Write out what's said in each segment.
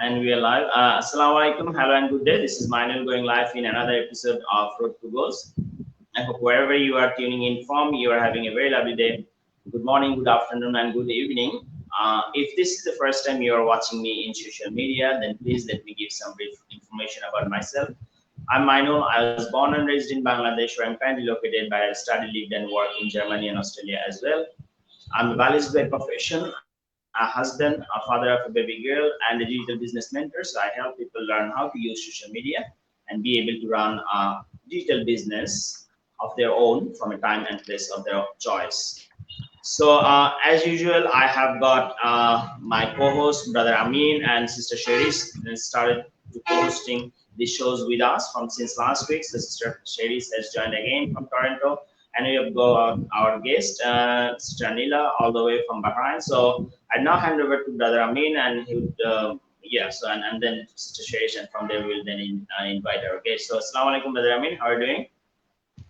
And we are live. Assalamu alaikum, hello and good day. This is Mainul going live in another episode of Road to Goals. I hope wherever you are tuning in from, you are having a very lovely day. Good morning, good afternoon, and good evening. If this is the first time you are watching me in social media, then please let me give some brief information about myself. I'm Mainul. I was born and raised in Bangladesh, where I'm currently located, but I studied, lived, and worked in Germany and Australia as well. I'm a balanced by profession, a husband, a father of a baby girl, and a digital business mentor. So I help people learn how to use social media and be able to run a digital business of their own from a time and place of their choice. So as usual, I have got my co-host, Brother Amin and Sister Sheris, started to co-hosting the shows with us from since last week. So Sister Sheris has joined again from Toronto, and we have got our guest, Sister Anila, all the way from Bahrain. So I now hand over to Brother Amin, and he would, yeah, so and then Sister Sheris, and from there we'll then invite our guest. So Assalamu alaikum, Brother Amin, how are you doing?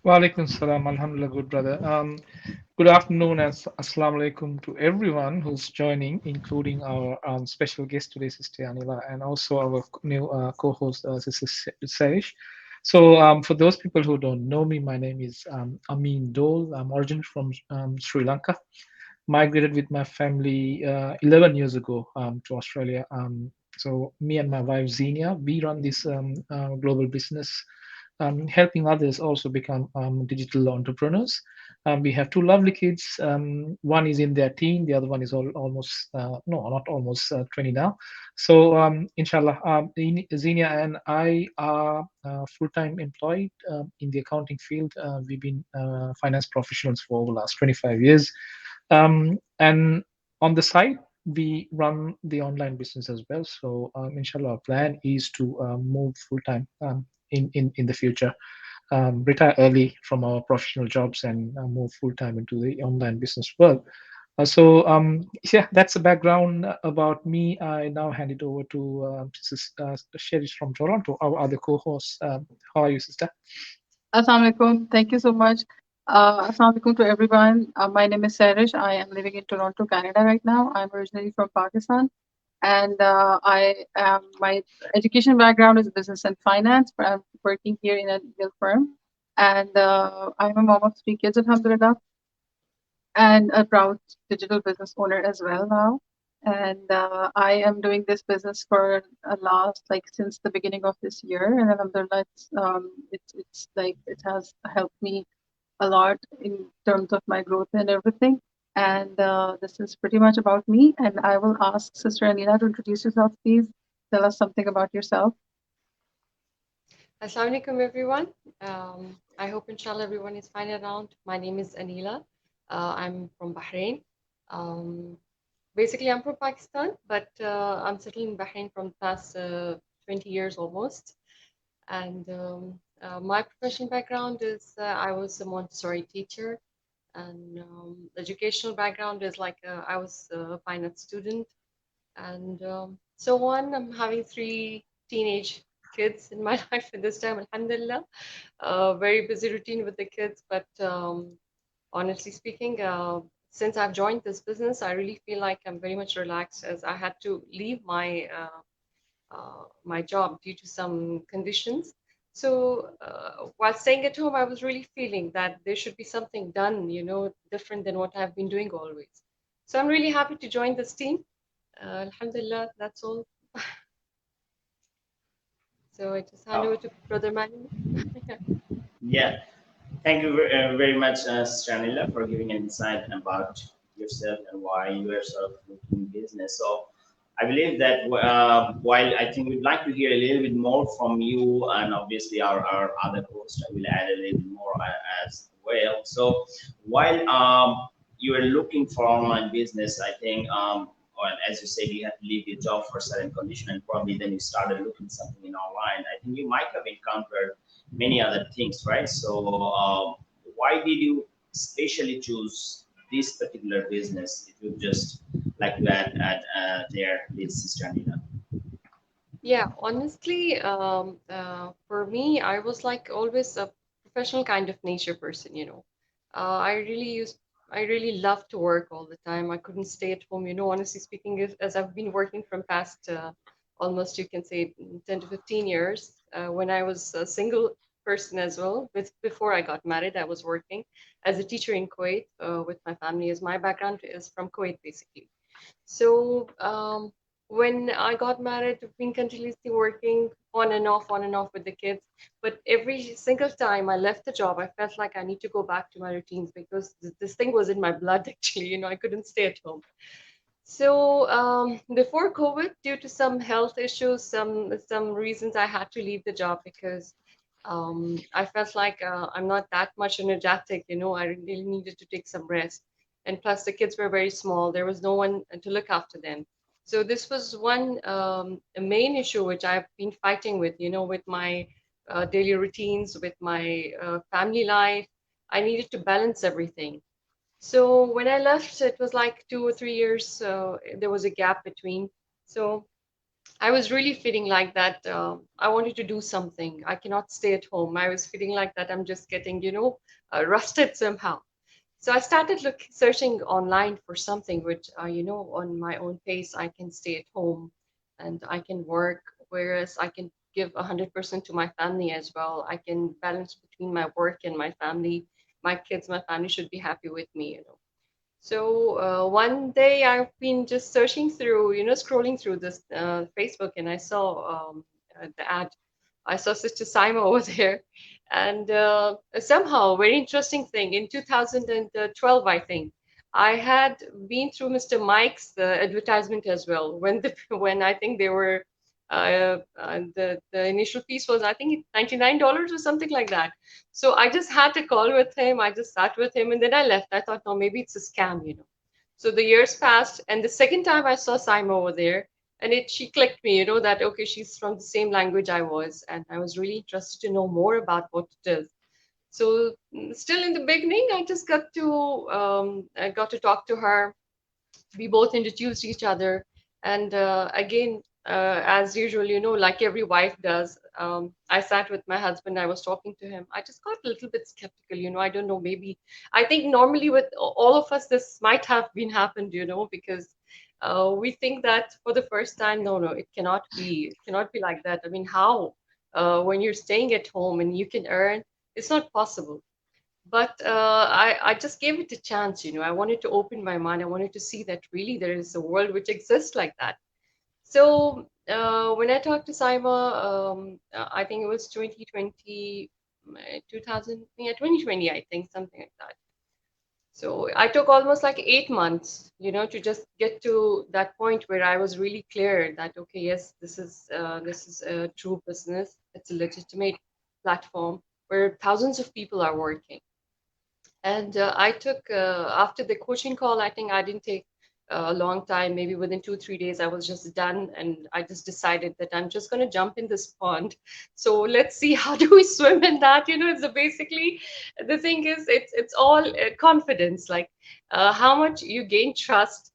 Walaikum salam, alhamdulillah, good brother. Good afternoon and assalamu alaikum to everyone who's joining, including our special guest today, Sister Anila, and also our new co-host, Sister Sarish. So, for those people who don't know me, my name is Amin Dole. I'm originally from Sri Lanka. Migrated with my family 11 years ago to Australia. So, me and my wife Xenia, we run this global business helping others also become digital entrepreneurs. We have two lovely kids. One is in their teen, the other one is almost, no, not almost 20 now. So, inshallah, Xenia and I are full-time employed in the accounting field. We've been finance professionals for over the last 25 years. And on the side, we run the online business as well. So, inshallah, our plan is to move full-time in the future, retire early from our professional jobs and move full time into the online business world. Yeah, that's the background about me. I now hand it over to Sherish from Toronto, our other co-host. How are you, sister? Assalamu alaikum. Thank you so much. Assalamu alaikum to everyone. My name is Sarish. I am living in Toronto, Canada right now. I'm originally from Pakistan, and my education background is business and finance. But I'm working here in a legal firm, and I'm a mom of three kids, alhamdulillah, and a proud digital business owner as well now. And I am doing this business for last like since the beginning of this year, and alhamdulillah, it's like it has helped me a lot in terms of my growth and everything. And this is pretty much about me. And I will ask Sister Anila to introduce yourself, please. Tell us something about yourself. Assalamu alaikum everyone. I hope inshallah everyone is fine around. My name is Anila. I'm from Bahrain. Um, Basically, I'm from Pakistan, but I'm settled in Bahrain from the past 20 years almost. And my professional background is I was a Montessori teacher, and educational background is like I was a finance student, and so on. I'm having three teenage kids in my life at this time, alhamdulillah. Very busy routine with the kids, but honestly speaking, since I've joined this business, I really feel like I'm very much relaxed as I had to leave my job due to some conditions. So while staying at home, I was really feeling that there should be something done, different than what I've been doing always. So I'm really happy to join this team. Alhamdulillah, that's all. So I just hand over Oh, to Brother Manu. yeah. Thank you very much, Stranila, for giving an insight about yourself and why you are sort of looking business. So I believe that while I think we'd like to hear a little bit more from you, and obviously our other host will add a little bit more as well. So while you are looking for online business, I think, or as you said, you have to leave your job for a certain condition, and probably then you started looking something in online. I think you might have encountered many other things, right? So, why did you specially choose this particular business? If you just like to add there, please, Sister Anita. Yeah, honestly, for me, I was like always a professional kind of nature person. I I really love to work all the time. I couldn't stay at home, honestly speaking, as I've been working from past almost you can say 10 to 15 years. When I was a single person as well, before I got married, I was working as a teacher in Kuwait with my family, as my background is from Kuwait basically. So when I got married, I've been continuously working on and off with the kids. But every single time I left the job, I felt like I need to go back to my routines because this thing was in my blood actually. I couldn't stay at home. So before COVID, due to some health issues, some reasons, I had to leave the job because I felt like I'm not that much energetic. I really needed to take some rest, and plus the kids were very small. There was no one to look after them. So this was one a main issue which I've been fighting with. With my daily routines, with my family life. I needed to balance everything. So when I left, it was like 2 or 3 years. There was a gap between. So I was really feeling like that. I wanted to do something. I cannot stay at home. I was feeling like that. I'm just getting, rusted somehow. So I started searching online for something which, on my own pace, I can stay at home and I can work, whereas I can give 100% to my family as well. I can balance between my work and my family. My kids, my family should be happy with me. So one day I've been just searching through, scrolling through this Facebook, and I saw the ad. I saw Sister Saima over there, and somehow, very interesting thing. In 2012, I think I had been through Mr. Mike's advertisement as well. When when I think they were the initial piece was, I think, $99 or something like that. So I just had a call with him. I just sat with him, and then I left. I thought, no, maybe it's a scam. So the years passed, and the second time I saw Saima over there, and she clicked me, that okay, she's from the same language I was, and I was really interested to know more about what it is. So still in the beginning, I got to talk to her. We both introduced each other, and again, as usual, like every wife does, I sat with my husband. I was talking to him. I just got a little bit skeptical. I don't know, maybe I think normally with all of us this might have been happened, because we think that for the first time, no, it cannot be like that. I mean, how when you're staying at home and you can earn, it's not possible. But I just gave it a chance. I wanted to open my mind. I wanted to see that really there is a world which exists like that. So when I talked to Saima, I think it was 2020, 2000, yeah, 2020, I think, something like that. So I took almost like 8 months, to just get to that point where I was really clear that, okay, yes, this is a true business. It's a legitimate platform where thousands of people are working. And I took, after the coaching call, I think I didn't take a long time, maybe within 2, 3 days, I was just done. And I just decided that I'm just going to jump in this pond. So let's see, how do we swim in that? It's basically, the thing is, it's all confidence, like how much you gain trust.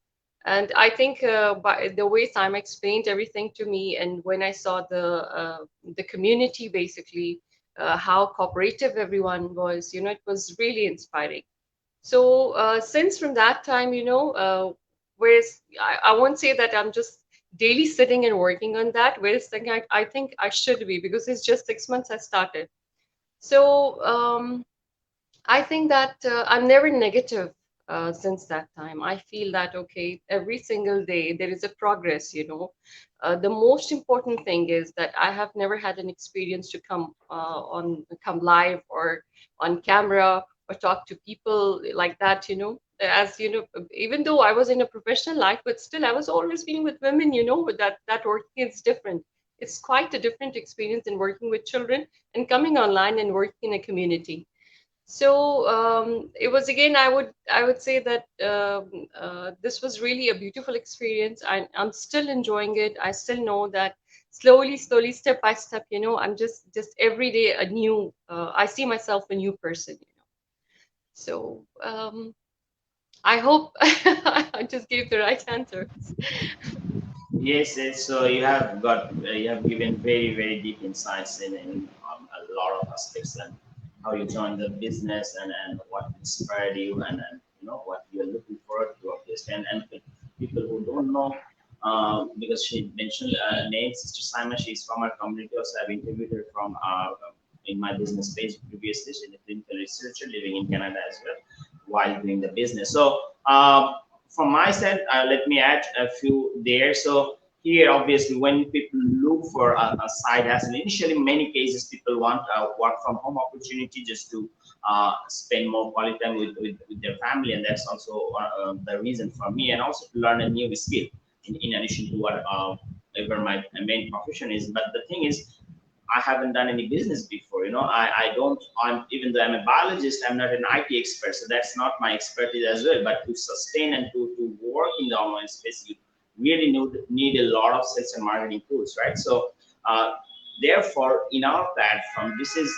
And I think by the way Simon explained everything to me, and when I saw the community, basically, how cooperative everyone was, it was really inspiring. So since from that time, whereas I won't say that I'm just daily sitting and working on that, whereas I think I should be, because it's just 6 months I started. So I think that I'm never negative since that time. I feel that, okay, every single day there is a progress. The most important thing is that I have never had an experience to come live or on camera or talk to people like that. As you know, even though I was in a professional life, but still I was always being with women. With that working is different. It's quite a different experience in working with children and coming online and working in a community. So it was, again, I would say that this was really a beautiful experience. I'm still enjoying it. I still know that slowly, step by step, I'm just every day a new. I see myself a new person. So I hope I just gave the right answer. Yes, yes. So you have given very deep insights in a lot of aspects, and how you joined the business, and what inspired you, and what you're looking forward to, obviously. And people who don't know because she mentioned name Sister Simon. She's from our community. Also, I've interviewed her from in my business page previously. She's a clinical researcher living in Canada as well while doing the business. So from my side, let me add a few there. So here, obviously, when people look for a side hustle, initially, many cases people want a work from home opportunity just to spend more quality time with their family, and that's also the reason for me, and also to learn a new skill in addition to what ever my main profession is. But the thing is, I haven't done any business before. I don't. Even though I'm a biologist, I'm not an IT expert, so that's not my expertise as well. But to sustain and to work in the online space, you really need a lot of sales and marketing tools, right? So, therefore, in our platform, this is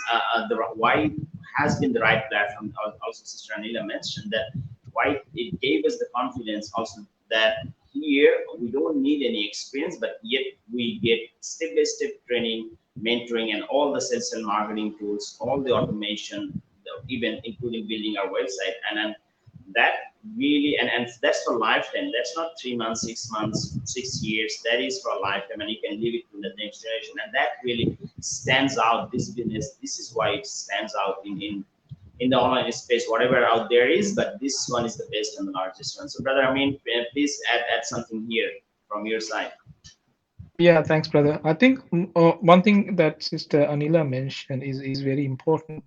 why has been the right platform. Also, Sister Anila mentioned that why it gave us the confidence also that here we don't need any experience, but yet we get step-by-step training, mentoring, and all the sales and marketing tools, all the automation, even including building our website. And then that really, and that's for lifetime. That's not 3 months, 6 months, 6 years. That is for a lifetime, and you can leave it to the next generation. And that really stands out. This business, this is why it stands out in the online space, whatever out there is, but this one is the best and the largest one. So, brother, I mean, please add something here from your side. Yeah, thanks, brother. I think one thing that Sister Anila mentioned is very important.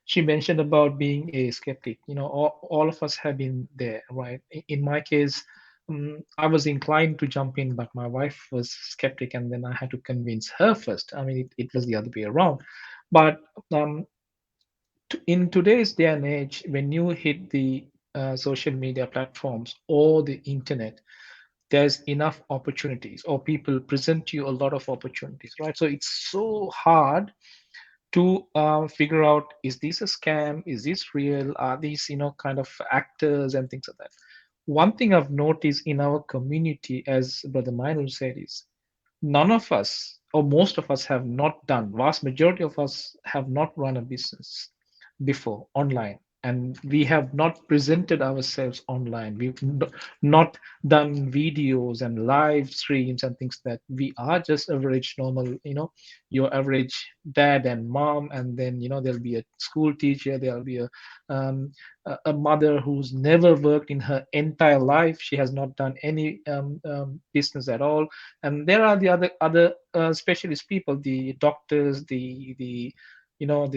She mentioned about being a skeptic. All of us have been there, right? In my case, I was inclined to jump in, but my wife was skeptic, and then I had to convince her first. I mean, it was the other way around. But in today's day and age, when you hit the social media platforms or the internet, there's enough opportunities, or people present you a lot of opportunities, right? So it's so hard to figure out, is this a scam, is this real, are these kind of actors and things like that. One thing I've noticed in our community, as Brother Minor said, is none of us, or most of us, have not done, vast majority of us have not run a business before online, and we have not presented ourselves online. We've not done videos and live streams and things. That we are just average normal, your average dad and mom, and then there'll be a school teacher, there'll be a mother who's never worked in her entire life. She has not done any business at all. And there are the other specialist people, the doctors, the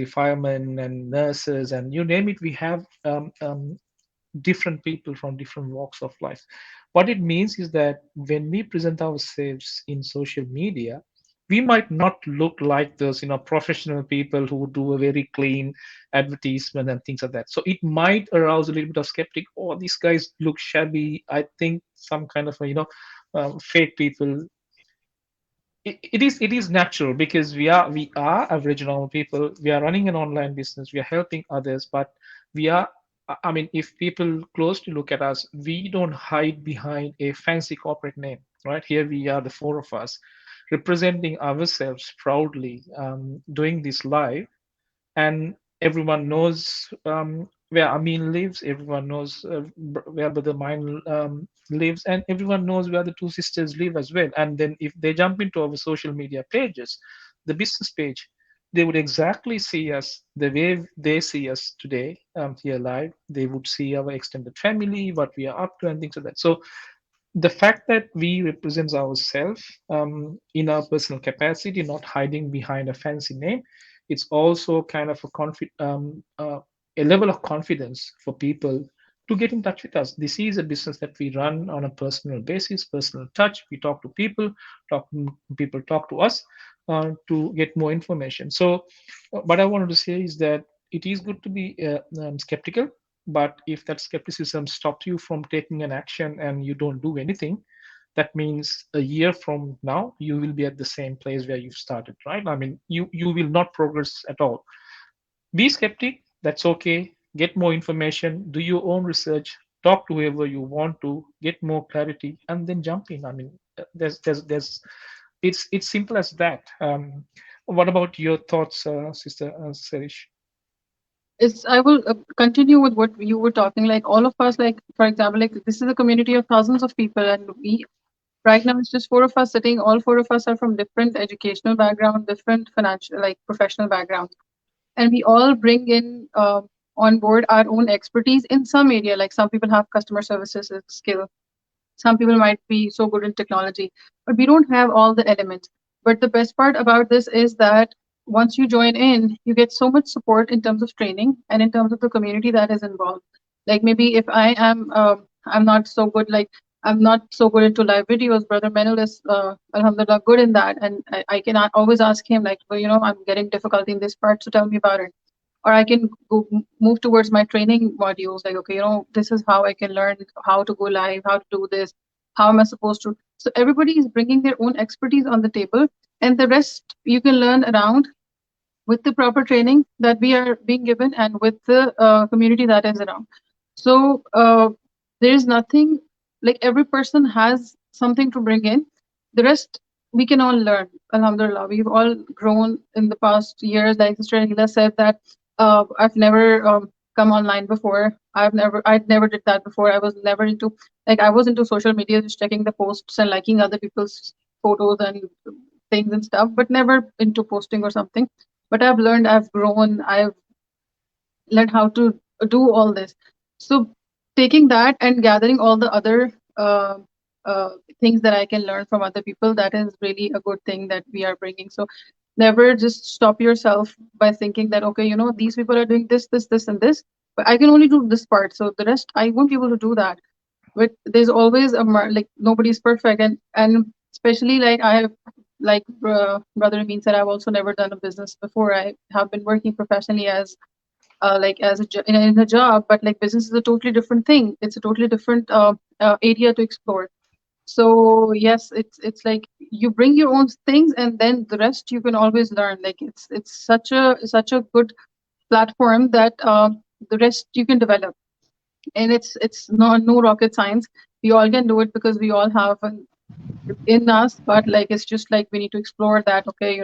firemen and nurses, and you name it. We have different people from different walks of life. What it means is that when we present ourselves in social media, we might not look like those professional people who do a very clean advertisement and things like that. So it might arouse a little bit of skeptic. Oh, these guys look shabby. I think some kind of fake people. It is natural, because we are average normal people. We are running an online business, we are helping others, but we are, I mean, if people closely look at us, we don't hide behind a fancy corporate name, right? Here we are, the four of us, representing ourselves proudly, doing this live, and everyone knows where Amin lives. Everyone knows where Brother Mine lives, and everyone knows where the two sisters live as well. And then if they jump into our social media pages, the business page, they would exactly see us the way they see us today, here live. They would see our extended family, what we are up to, and things like that. So the fact that we represent ourselves in our personal capacity, not hiding behind a fancy name, it's also kind of a level of confidence for people to get in touch with us. This is a business that we run on a personal basis, personal touch. We talk to people, people talk to us to get more information. So, what I wanted to say is that it is good to be skeptical, but if that skepticism stops you from taking an action and you don't do anything, that means a year from now you will be at the same place where you started, right? I mean, you will not progress at all. Be skeptic, that's okay. Get more information, do your own research, talk to whoever you want to get more clarity, and then jump in. I mean, there's it's simple as that. What about your thoughts, Sister Serish? I will continue with what you were talking. Like all of us, like for example, like this is a community of thousands of people, and we Right now, it's just four of us sitting. All four of us are from different educational background, different financial, like professional backgrounds, and we all bring in on board our own expertise in some area. Like some people have customer services skill, some people might be so good in technology, but we don't have all the elements. But the best part about this is that once you join in, you get so much support in terms of training and in terms of the community that is involved. Like maybe if I'm not so good, like I'm not so good into live videos, brother Menel is alhamdulillah good in that, and I can always ask him like, well, I'm getting difficulty in this part, so tell me about it. Or I can move towards my training modules, like, okay, this is how I can learn how to go live, how to do this, how am I supposed to. So everybody is bringing their own expertise on the table, and the rest you can learn around with the proper training that we are being given and with the community that is around. So there is nothing, like every person has something to bring in. The rest we can all learn. Alhamdulillah, we've all grown in the past years. Like Sister Anila said that I've never come online before. I'd never did that before. I was never into, like I was into social media, just checking the posts and liking other people's photos and things and stuff, but never into posting or something. But I've learned, I've grown, I've learned how to do all this. So taking that and gathering all the other things that I can learn from other people, that is really a good thing that we are bringing. So never just stop yourself by thinking that, okay, these people are doing this, this, this, and this, but I can only do this part. So the rest, I won't be able to do that. But there's always like nobody's perfect. And especially like I have, like Brother Amin said, I've also never done a business before. I have been working professionally as in a job, but like business is a totally different thing. It's a totally different area to explore. So yes, it's like you bring your own things, and then the rest you can always learn. Like it's such a good platform that the rest you can develop, and it's no rocket science. We all can do it because we all have in us, but like it's just like we need to explore that. Okay,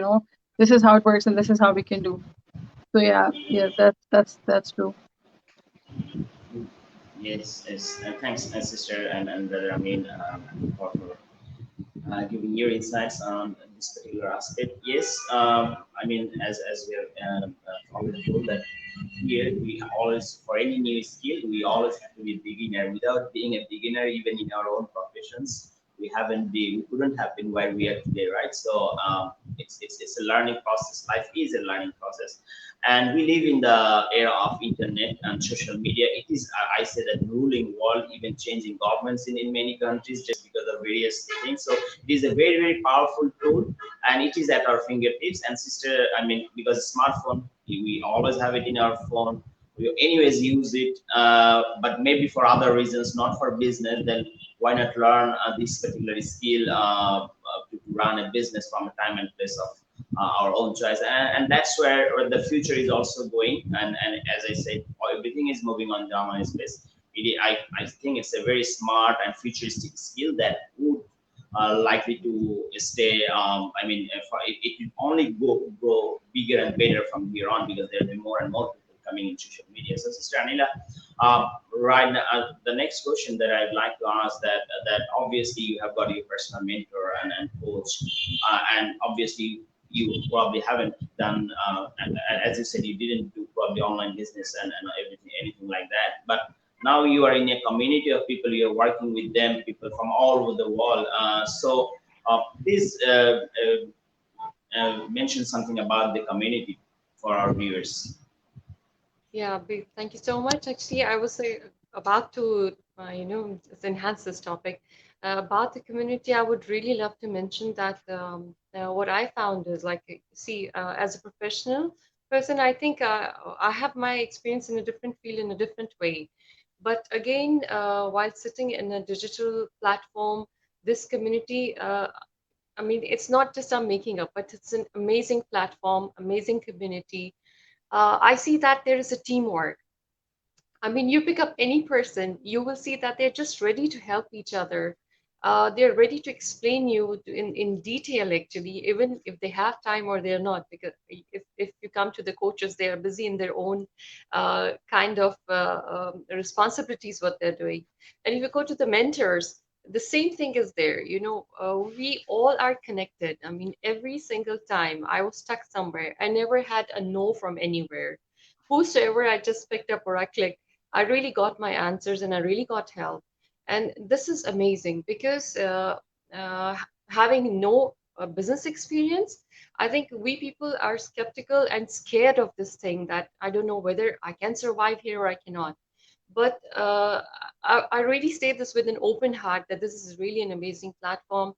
this is how it works, and this is how we can do. So yeah, that's true. Yes, yes. Thanks, sister and brother Amin, for giving your insights on this particular aspect. Yes, I mean, as we have already told that here we always, for any new skill, we always have to be a beginner. Without being a beginner, even in our own professions, we couldn't have been where we are today, right? So it's a learning process. Life is a learning process, and we live in the era of internet and social media. It is, I say, that ruling world, even changing governments in many countries just because of various things. So it is a very, very powerful tool, and it is at our fingertips. And sister, I mean, because smartphone, we always have it in our phone. We anyways use it, but maybe for other reasons, not for business. Then why not learn this particular skill to run a business from a time and place of our own choice, and that's where the future is also going. And as I said, everything is moving on the online space. I think it's a very smart and futuristic skill that would likely to stay. I mean, it will only grow bigger and better from here on, because there will be more and more people coming in social media. So, Sister Anila, right now, the next question that I'd like to ask, that obviously you have got your personal mentor and coach, and obviously you probably haven't done, as you said, you didn't do probably online business and anything like that. But now you are in a community of people, you're working with them, people from all over the world. So please mention something about the community for our viewers. Yeah, thank you so much. Actually, I was about to, enhance this topic. About the community, I would really love to mention that what I found is like, see, as a professional person, I think I have my experience in a different field in a different way. But again, while sitting in a digital platform, this community, I mean, it's not just I'm making up, but it's an amazing platform, amazing community. I see that there is a teamwork. I mean, you pick up any person, you will see that they're just ready to help each other. They're ready to explain you in detail, actually, even if they have time or they're not. Because if you come to the coaches, they are busy in their own kind of responsibilities, what they're doing. And if you go to the mentors, the same thing is there. We all are connected. I mean, every single time I was stuck somewhere, I never had a no from anywhere. Whosoever I just picked up or I clicked, I really got my answers and I really got help. And this is amazing because uh, having no business experience, I think we people are skeptical and scared of this thing, that I don't know whether I can survive here or I cannot. But I really say this with an open heart, that this is really an amazing platform.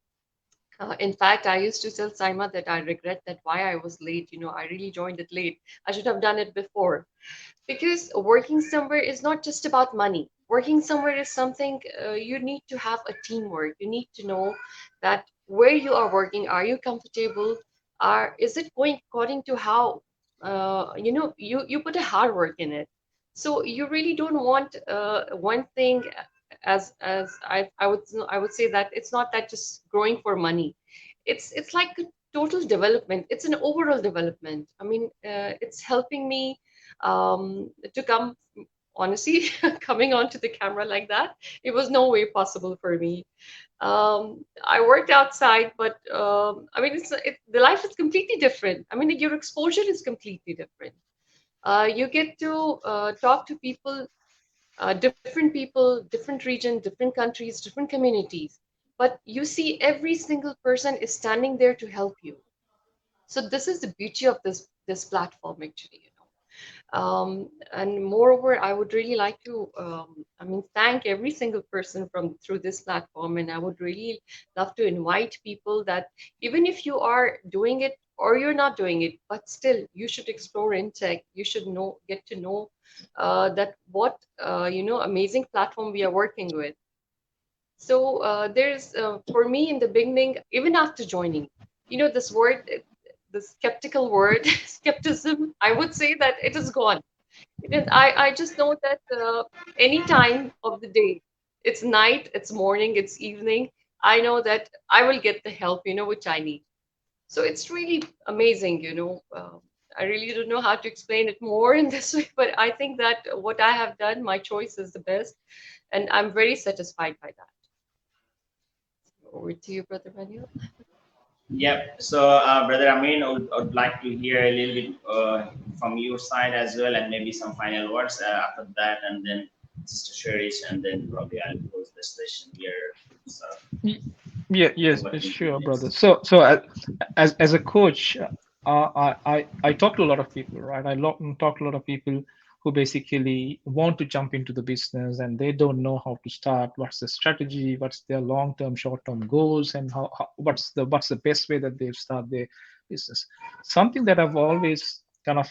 In fact, I used to tell Saima that I regret that why I was late. I really joined it late. I should have done it before. Because working somewhere is not just about money. Working somewhere is something, you need to have a teamwork. You need to know that where you are working, are you comfortable? Is it going according to how, you put a hard work in it. So you really don't want one thing, as I would say that it's not that just growing for money. It's like a total development. It's an overall development. I mean, it's helping me to come, honestly, coming onto the camera like that, it was no way possible for me. I worked outside, but I mean, the life is completely different. I mean, your exposure is completely different. You get to talk to people, different region, different countries, different communities, but you see every single person is standing there to help you. So this is the beauty of this platform, actually. And moreover, I would really like to, I mean, thank every single person from through this platform, and I would really love to invite people that even if you are doing it or you're not doing it, but still you should explore in tech. You should get to know that what amazing platform we are working with. So there's for me in the beginning, even after joining, this word, the skeptical word, skepticism, I would say that it is gone. I just know that any time of the day, it's night, it's morning, it's evening, I know that I will get the help, which I need. So it's really amazing. I really don't know how to explain it more in this way, but I think that what I have done, my choice is the best, and I'm very satisfied by that. Over to you, Brother Manuel. Yep. So, Brother Amin, I would like to hear a little bit from your side as well, and maybe some final words after that, and then Sister Sherish, and then probably I'll close the session here. So, Yeah, yes, over to you. sure, brother. Yes. So as a coach, I talk to a lot of people, right? Talk to a lot of people who basically want to jump into the business and they don't know how to start. What's the strategy? What's their long-term, short-term goals, and what's the best way that they start their business? Something that I've always kind of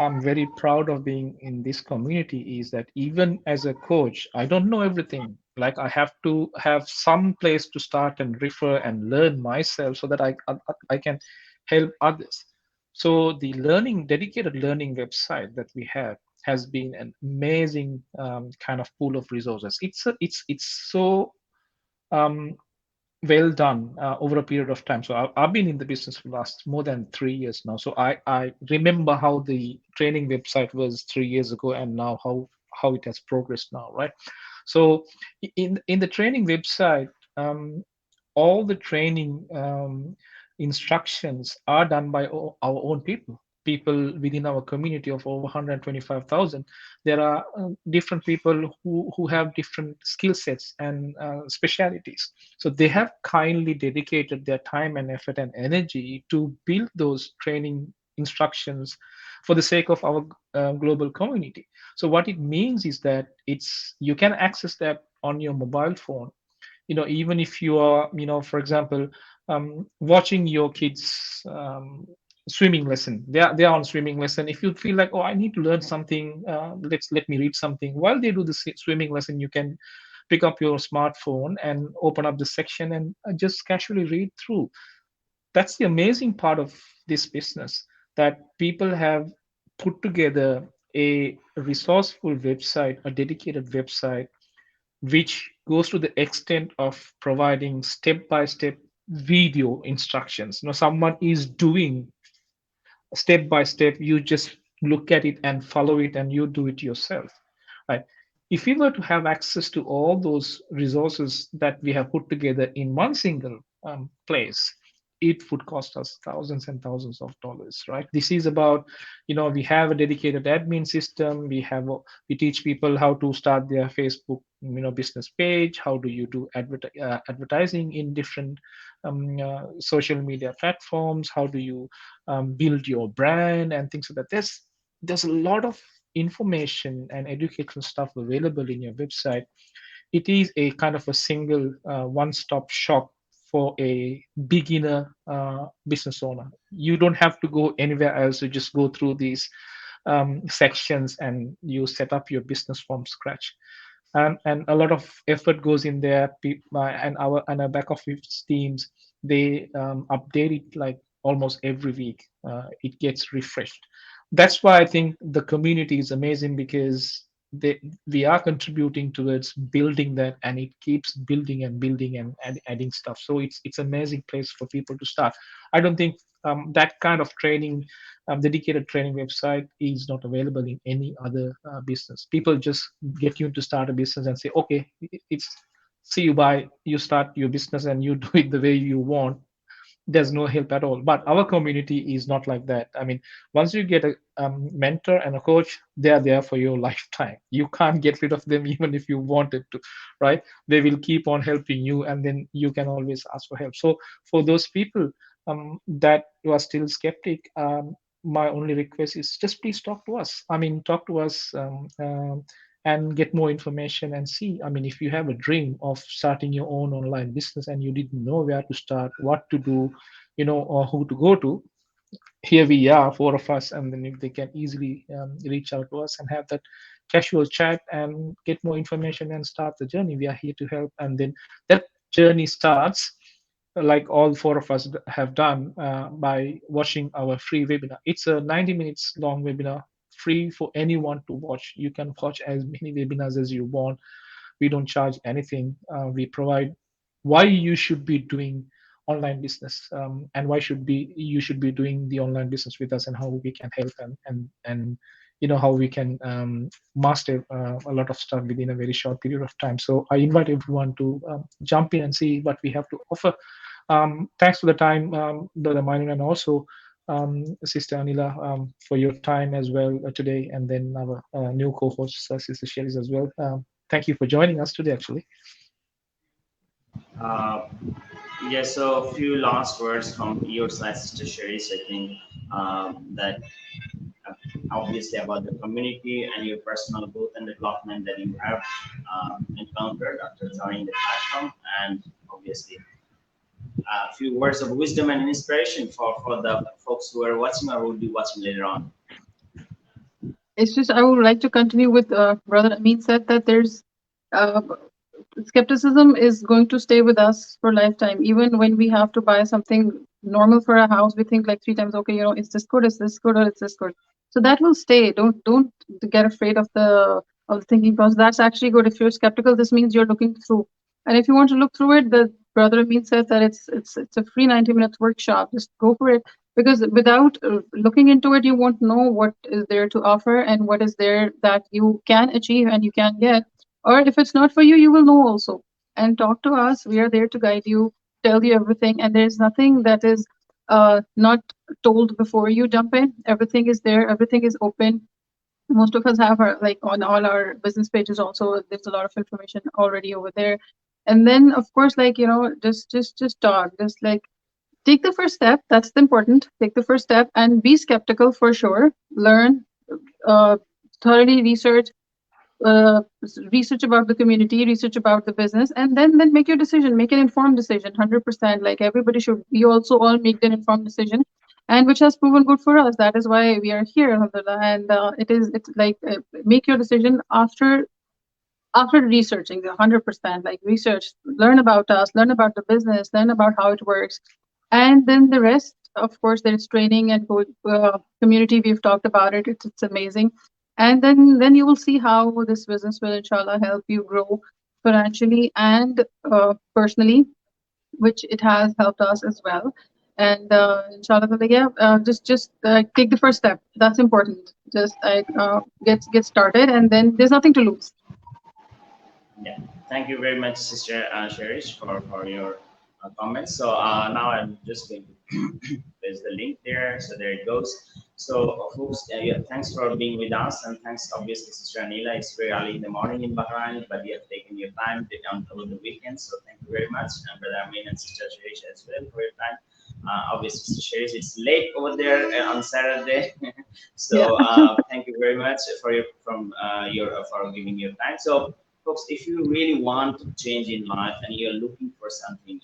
I'm very proud of being in this community is that even as a coach, I don't know everything. Like I have to have some place to start and refer and learn myself so that I can help others. So the dedicated learning website that we have has been an amazing kind of pool of resources. It's so um, well done over a period of time. So I've been in the business for last more than 3 years now. So I remember how the training website was 3 years ago and now how it has progressed now, right? So in the training website, all the training instructions are done by our own people within our community of over 125,000. There are different people who have different skill sets and specialities. So they have kindly dedicated their time and effort and energy to build those training instructions for the sake of our global community. So what it means is that you can access that on your mobile phone. Even if you are, for example, watching your kids swimming lesson. They are on swimming lesson. If you feel like, oh, I need to learn something, let me read something while they do the swimming lesson, you can pick up your smartphone and open up the section and just casually read through. That's the amazing part of this business, that people have put together a resourceful website, a dedicated website, which goes to the extent of providing step-by-step video instructions. Someone is doing step by step, you just look at it and follow it and you do it yourself, right? If we were to have access to all those resources that we have put together in one single place, it would cost us thousands and thousands of dollars, right? This is about, we have a dedicated admin system. We teach people how to start their Facebook, business page. How do you do advertising in different social media platforms? How do you build your brand and things like that? There's a lot of information and educational stuff available in your website. It is a kind of a single one-stop shop for a beginner business owner. You don't have to go anywhere else. You just go through these sections and you set up your business from scratch. And a lot of effort goes in there. And our back office teams, they update it like almost every week. It gets refreshed. That's why I think the community is amazing, because we are contributing towards building that, and it keeps building and building and adding stuff. So it's amazing place for people to start. I don't think that kind of training, dedicated training website is not available in any other business. People just get you to start a business and say, okay, it's see you buy, you start your business and you do it the way you want. There's no help at all. But our community is not like that. I mean, once you get a mentor and a coach, they are there for your lifetime. You can't get rid of them even if you wanted to, right? They will keep on helping you, and then you can always ask for help. So for those people that you are still skeptic, my only request is just please talk to us. I mean, talk to us. And get more information and see. I mean, if you have a dream of starting your own online business and you didn't know where to start, what to do, or who to go to, here we are, four of us, and then if they can easily reach out to us and have that casual chat and get more information and start the journey. We are here to help. And then that journey starts, like all four of us have done, by watching our free webinar. It's a 90 minutes long webinar, free for anyone to watch. You can watch as many webinars as you want. We don't charge anything. We provide why you should be doing online business, and why you should be doing the online business with us, and how we can help, and how we can master a lot of stuff within a very short period of time. So I invite everyone to jump in and see what we have to offer. Thanks for the time, Brother Minor, and also Sister Anila, for your time as well today, and then our new co-host, Sister Sherry, as well. Thank you for joining us today, actually. Yes, so a few last words from your side, Sister Sherry. I think that obviously about the community and your personal growth and development that you have encountered after joining the platform, and obviously a few words of wisdom and inspiration for the folks who are watching or will be watching later on. It's just I would like to continue with Brother Amin said that there's uh, skepticism is going to stay with us for lifetime. Even when we have to buy something normal for a house, we think like 3 times, okay, is this good? Is this good? Or is this good? So that will stay. Don't get afraid of the thinking process. That's actually good. If you're skeptical, this means you're looking through. And if you want to look through it, the Brother Amin said that it's a free 90 minutes workshop. Just go for it, because without looking into it, you won't know what is there to offer and what is there that you can achieve and you can get. Or if it's not for you, you will know also. And talk to us. We are there to guide you, tell you everything. And there's nothing that is not told before you jump in. Everything is there. Everything is open. Most of us have like on all our business pages also, there's a lot of information already over there. And then of course, like, just talk, just like take the first step. That's important. Take the first step and be skeptical for sure. Learn, thoroughly research, research about the community, research about the business, and then make your decision. Make an informed decision, 100%. Like everybody should. We also all make an informed decision, and which has proven good for us. That is why we are here, alhamdulillah. And it's like make your decision after researching 100%. Like research, learn about us, learn about the business, learn about how it works, and then the rest. Of course, there's training and community. We've talked about it. It's amazing. And then you will see how this business will, inshallah, help you grow financially and personally, which it has helped us as well. And inshallah, just take the first step. That's important. Just get started, and then there's nothing to lose. Yeah, thank you very much, Sister Cherish, for your comments. So now I'm just going to there's the link there. So there it goes. So folks, yeah, thanks for being with us, and thanks obviously, Sister Anila. It's very early in the morning in Bahrain, but you have taken your time to come over the weekend. So thank you very much, and Brother Amin and Sister Cherish as well for your time. Obviously, Sister Cherish, it's late over there on Saturday. Yeah. So thank you very much for your for giving your time. So folks, if you really want to change in life and you're looking for something,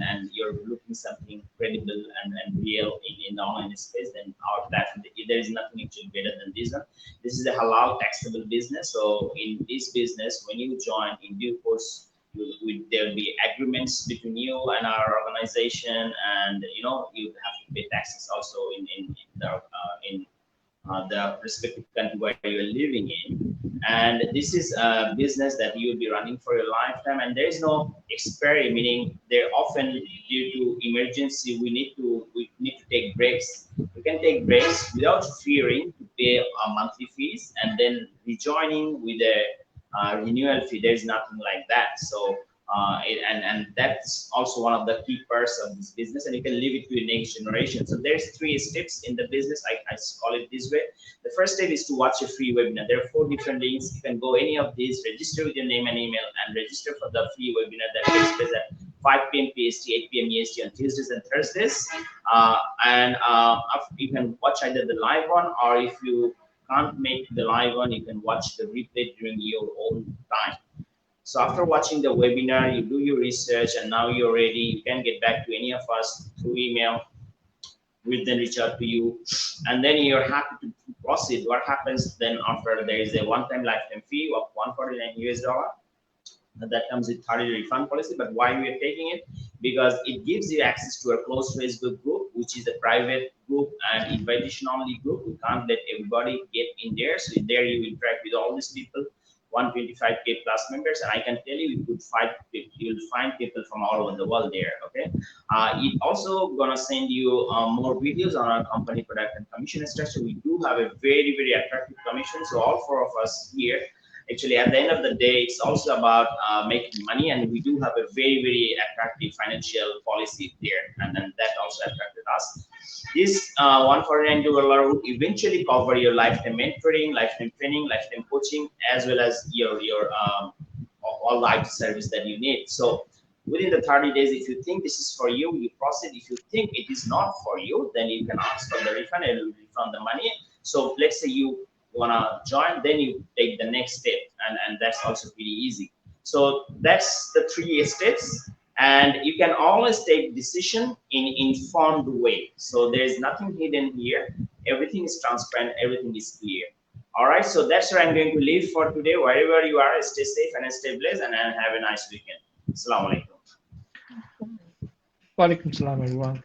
and you're looking something credible and real in the online space, then our platform, there is nothing actually better than this one. This is a halal taxable business. So in this business, when you join in due course, there will be agreements between you and our organization, and you have to pay taxes also in the respective country where you're living in. And this is a business that you'll be running for your lifetime, and there is no expiry, meaning they're often due to emergency, we need to take breaks. We can take breaks without fearing to pay monthly fees and then rejoining with a renewal fee. There's nothing like that. So and that's also one of the key parts of this business, and you can leave it to the next generation. So there's 3 steps in the business. I call it this way. The first step is to watch a free webinar. There are 4 different links. You can go any of these, register with your name and email, and register for the free webinar that takes place at 5 p.m. PST, 8 p.m. EST on Tuesdays and Thursdays. And you can watch either the live one, or if you can't make the live one, you can watch the replay during your own time. So after watching the webinar, you do your research, and now you're ready. You can get back to any of us through email. We'll then reach out to you, and then you're happy to proceed. What happens then after? There is a one-time lifetime fee of $149. That comes with 30 refund policy. But why we are taking it? Because it gives you access to a closed Facebook group, which is a private group and invitation only group. We can't let everybody get in there. So there you interact with all these people, 125K plus members, and I can tell you, you'll find people from all over the world there. Okay, it also gonna send you more videos on our company product and commission structure. We do have a very, very attractive commission. So all 4 of us here, actually, at the end of the day, it's also about making money, and we do have a very, very attractive financial policy there, and then that also attracted us. This $149 would eventually cover your lifetime mentoring, lifetime training, lifetime coaching, as well as your all life service that you need. So within the 30 days, if you think this is for you, you proceed. If you think it is not for you, then you can ask for the refund, and it will refund the money. So let's say you wanna join, then you take the next step, and that's also pretty easy. So that's the 3 steps, and you can always take decision in informed way. So there is nothing hidden here. Everything is transparent. Everything is clear. All right. So that's where I'm going to leave for today. Wherever you are, stay safe and stay blessed, and have a nice weekend. Assalamu alaikum. Walaikum salam, everyone.